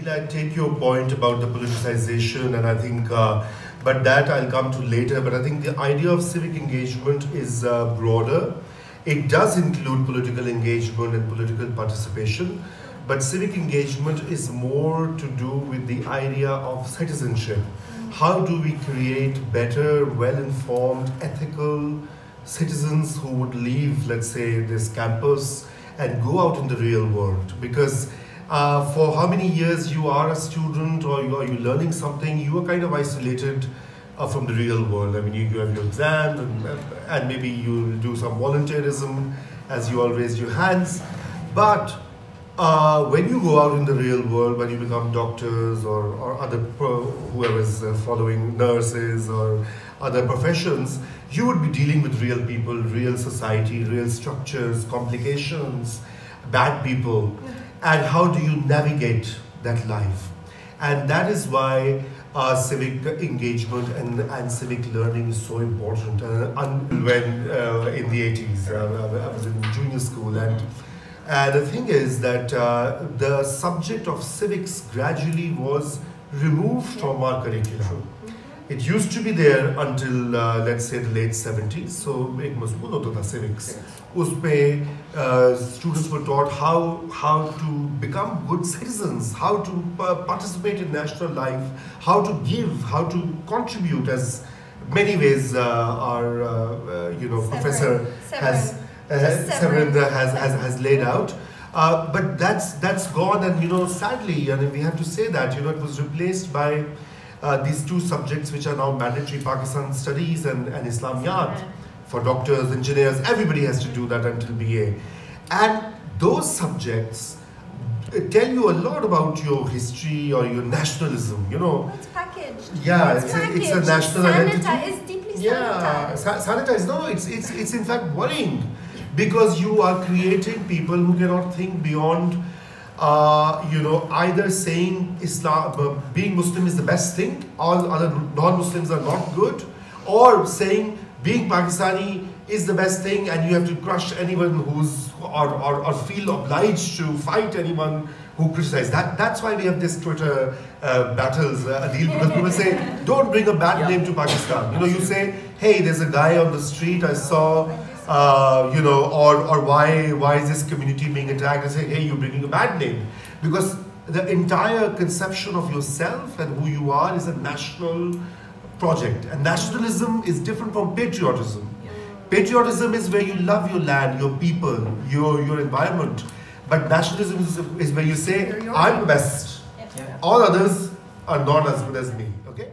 I take your point about the politicization, and I think, but that I'll come to later. But I think the idea of civic engagement is broader. It does include political engagement and political participation, but civic engagement is more to do with the idea of citizenship. How do we create better, well-informed, ethical citizens who would leave, let's say, this campus and go out in the real world? Because for how many years you are a student or you're learning something, you are kind of isolated from the real world. I mean, you have your exams and maybe you'll do some volunteerism as you all raise your hands. But when you go out in the real world, when you become doctors or other, whoever is following nurses or other professions, you would be dealing with real people, real society, real structures, complications, bad people. And how do you navigate that life? And that is why civic engagement and civic learning is so important. When in the 80s, I was in junior school, and the thing is that the subject of civics gradually was removed from our curriculum. It used to be there until let's say the late 70s. So एक मजमून होता था civics. उसमें students were taught how to become good citizens, how to participate in national life, how to give, how to contribute, as many ways our professor has laid out. But that's gone, and sadly, and we have to say that it was replaced by these two subjects which are now mandatory: Pakistan Studies and Islamiyat. For doctors, engineers, everybody has to do that until BA. And those subjects tell you a lot about your history or your nationalism, It's packaged. Yeah, it's a national identity. It's deeply sanitized. Yeah, sanitized. No, it's in fact worrying, because you are creating people who cannot think beyond, either saying Islam, being Muslim is the best thing, all other non-Muslims are not good, or saying being Pakistani is the best thing, and you have to crush anyone who's or feel obliged to fight anyone who criticizes. That's why we have this Twitter battles, Adil, because people say, don't bring a bad name to Pakistan. You say, hey, there's a guy on the street I saw, or why is this community being attacked? I say, hey, you're bringing a bad name, because the entire conception of yourself and who you are is a national project, and nationalism is different from patriotism. Patriotism is where you love your land, your people, your environment. But nationalism is where you say, I'm the best. All others are not as good as me. Okay?